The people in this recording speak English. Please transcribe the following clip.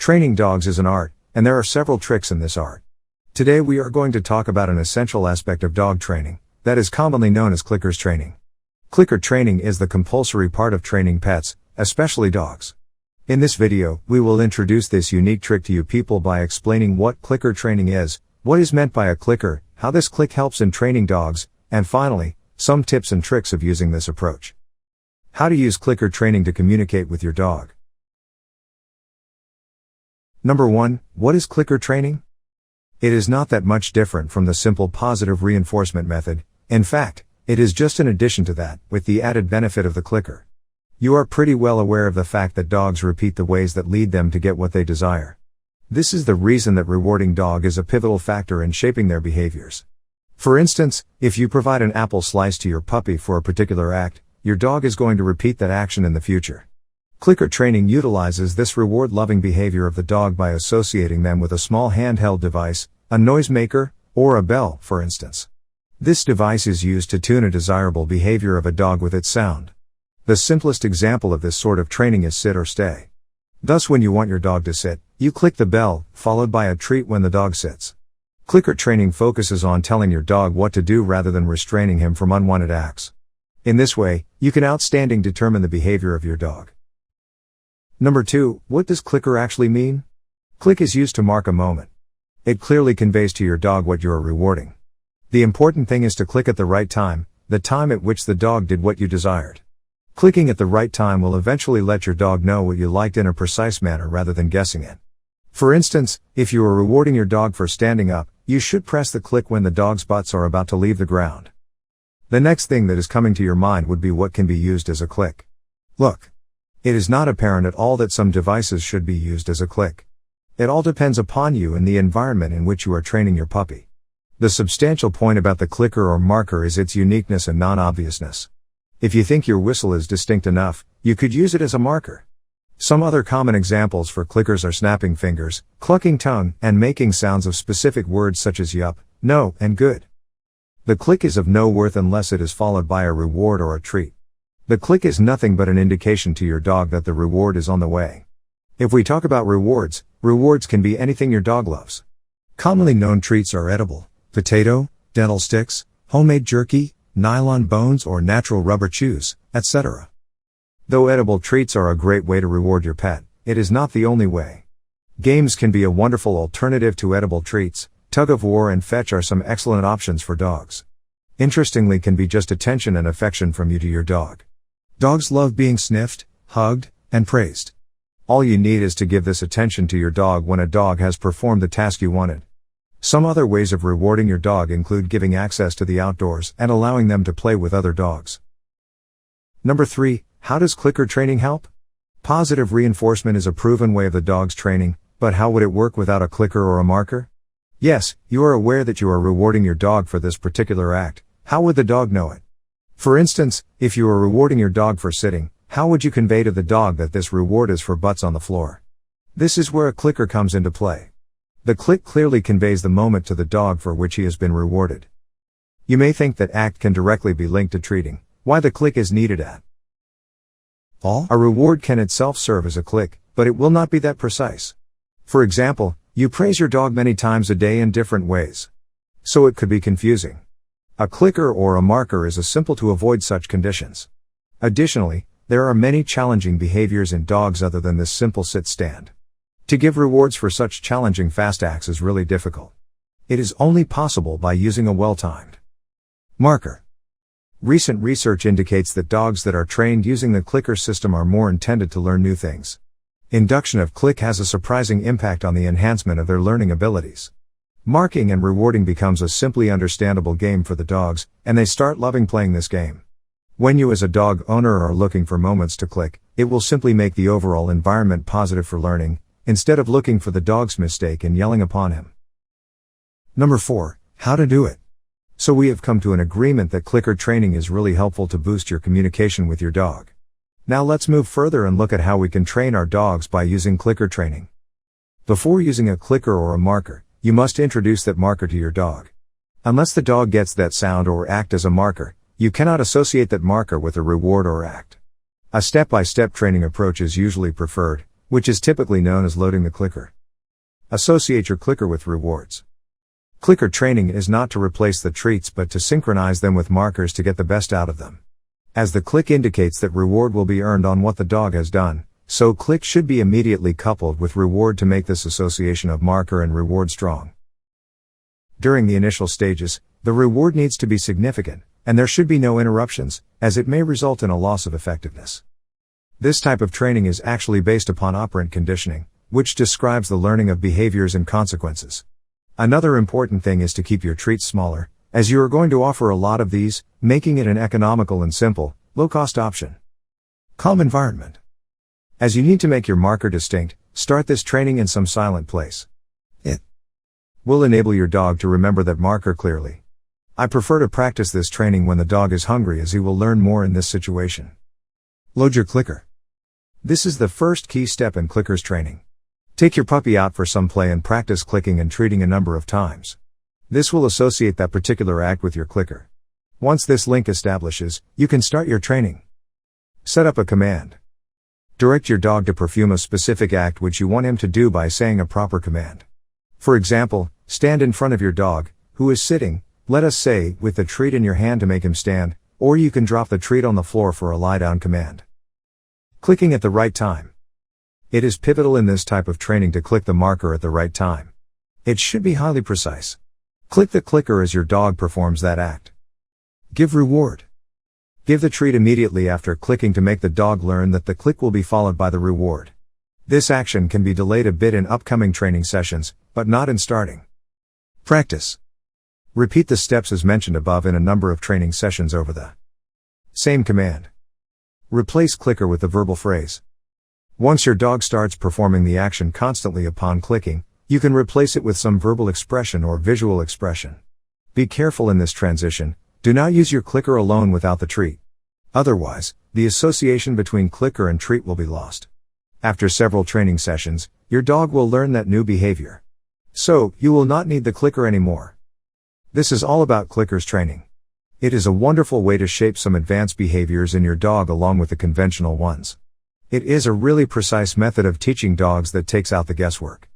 Training dogs is an art, and there are several tricks in this art. Today we are going to talk about an essential aspect of dog training, that is commonly known as clickers training. Clicker training is the compulsory part of training pets, especially dogs. In this video, we will introduce this unique trick to you people by explaining what clicker training is, what is meant by a clicker, how this click helps in training dogs, and finally, some tips and tricks of using this approach. How to use clicker training to communicate with your dog. Number 1, what is clicker training? It is not that much different from the simple positive reinforcement method. In fact, it is just an addition to that, with the added benefit of the clicker. You are pretty well aware of the fact that dogs repeat the ways that lead them to get what they desire. This is the reason that rewarding dog is a pivotal factor in shaping their behaviors. For instance, if you provide an apple slice to your puppy for a particular act, your dog is going to repeat that action in the future. Clicker training utilizes this reward-loving behavior of the dog by associating them with a small handheld device, a noisemaker, or a bell, for instance. This device is used to tune a desirable behavior of a dog with its sound. The simplest example of this sort of training is sit or stay. Thus, when you want your dog to sit, you click the bell, followed by a treat when the dog sits. Clicker training focuses on telling your dog what to do rather than restraining him from unwanted acts. In this way, you can outstanding determine the behavior of your dog. Number 2, what does clicker actually mean? Click is used to mark a moment. It clearly conveys to your dog what you are rewarding. The important thing is to click at the right time, the time at which the dog did what you desired. Clicking at the right time will eventually let your dog know what you liked in a precise manner rather than guessing it. For instance, if you are rewarding your dog for standing up, you should press the click when the dog's butts are about to leave the ground. The next thing that is coming to your mind would be what can be used as a click. Look. It is not apparent at all that some devices should be used as a click. It all depends upon you and the environment in which you are training your puppy. The substantial point about the clicker or marker is its uniqueness and non-obviousness. If you think your whistle is distinct enough, you could use it as a marker. Some other common examples for clickers are snapping fingers, clucking tongue, and making sounds of specific words such as yup, no, and good. The click is of no worth unless it is followed by a reward or a treat. The click is nothing but an indication to your dog that the reward is on the way. If we talk about rewards, rewards can be anything your dog loves. Commonly known treats are edible, potato, dental sticks, homemade jerky, nylon bones or natural rubber chews, etc. Though edible treats are a great way to reward your pet, it is not the only way. Games can be a wonderful alternative to edible treats. Tug of war and fetch are some excellent options for dogs. Interestingly, can be just attention and affection from you to your dog. Dogs love being sniffed, hugged, and praised. All you need is to give this attention to your dog when a dog has performed the task you wanted. Some other ways of rewarding your dog include giving access to the outdoors and allowing them to play with other dogs. Number 3, how does clicker training help? Positive reinforcement is a proven way of the dog's training, but how would it work without a clicker or a marker? Yes, you are aware that you are rewarding your dog for this particular act. How would the dog know it? For instance, if you are rewarding your dog for sitting, how would you convey to the dog that this reward is for butts on the floor? This is where a clicker comes into play. The click clearly conveys the moment to the dog for which he has been rewarded. You may think that act can directly be linked to treating. Why the click is needed at all? A reward can itself serve as a click, but it will not be that precise. For example, you praise your dog many times a day in different ways. So it could be confusing. A clicker or a marker is simple to avoid such conditions. Additionally, there are many challenging behaviors in dogs other than this simple sit-stand. To give rewards for such challenging fast acts is really difficult. It is only possible by using a well-timed marker. Recent research indicates that dogs that are trained using the clicker system are more intended to learn new things. Induction of click has a surprising impact on the enhancement of their learning abilities. Marking and rewarding becomes a simply understandable game for the dogs, and they start loving playing this game. When you as a dog owner are looking for moments to click, it will simply make the overall environment positive for learning, instead of looking for the dog's mistake and yelling upon him. Number 4, how to do it. So we have come to an agreement that clicker training is really helpful to boost your communication with your dog. Now let's move further and look at how we can train our dogs by using clicker training. Before using a clicker or a marker, you must introduce that marker to your dog. Unless the dog gets that sound or act as a marker, you cannot associate that marker with a reward or act. A step-by-step training approach is usually preferred, which is typically known as loading the clicker. Associate your clicker with rewards. Clicker training is not to replace the treats but to synchronize them with markers to get the best out of them. As the click indicates that reward will be earned on what the dog has done, so click should be immediately coupled with reward to make this association of marker and reward strong. During the initial stages, the reward needs to be significant, and there should be no interruptions, as it may result in a loss of effectiveness. This type of training is actually based upon operant conditioning, which describes the learning of behaviors and consequences. Another important thing is to keep your treats smaller, as you are going to offer a lot of these, making it an economical and simple, low-cost option. Calm environment. As you need to make your marker distinct, start this training in some silent place. It will enable your dog to remember that marker clearly. I prefer to practice this training when the dog is hungry, as he will learn more in this situation. Load your clicker. This is the first key step in clickers training. Take your puppy out for some play and practice clicking and treating a number of times. This will associate that particular act with your clicker. Once this link establishes, you can start your training. Set up a command. Direct your dog to perform a specific act which you want him to do by saying a proper command. For example, stand in front of your dog, who is sitting, let us say, with the treat in your hand to make him stand, or you can drop the treat on the floor for a lie-down command. Clicking at the right time. It is pivotal in this type of training to click the marker at the right time. It should be highly precise. Click the clicker as your dog performs that act. Give reward. Give the treat immediately after clicking to make the dog learn that the click will be followed by the reward. This action can be delayed a bit in upcoming training sessions, but not in starting. Practice. Repeat the steps as mentioned above in a number of training sessions over the same command. Replace clicker with the verbal phrase. Once your dog starts performing the action constantly upon clicking, you can replace it with some verbal expression or visual expression. Be careful in this transition, do not use your clicker alone without the treat. Otherwise, the association between clicker and treat will be lost. After several training sessions, your dog will learn that new behavior. So, you will not need the clicker anymore. This is all about clickers training. It is a wonderful way to shape some advanced behaviors in your dog along with the conventional ones. It is a really precise method of teaching dogs that takes out the guesswork.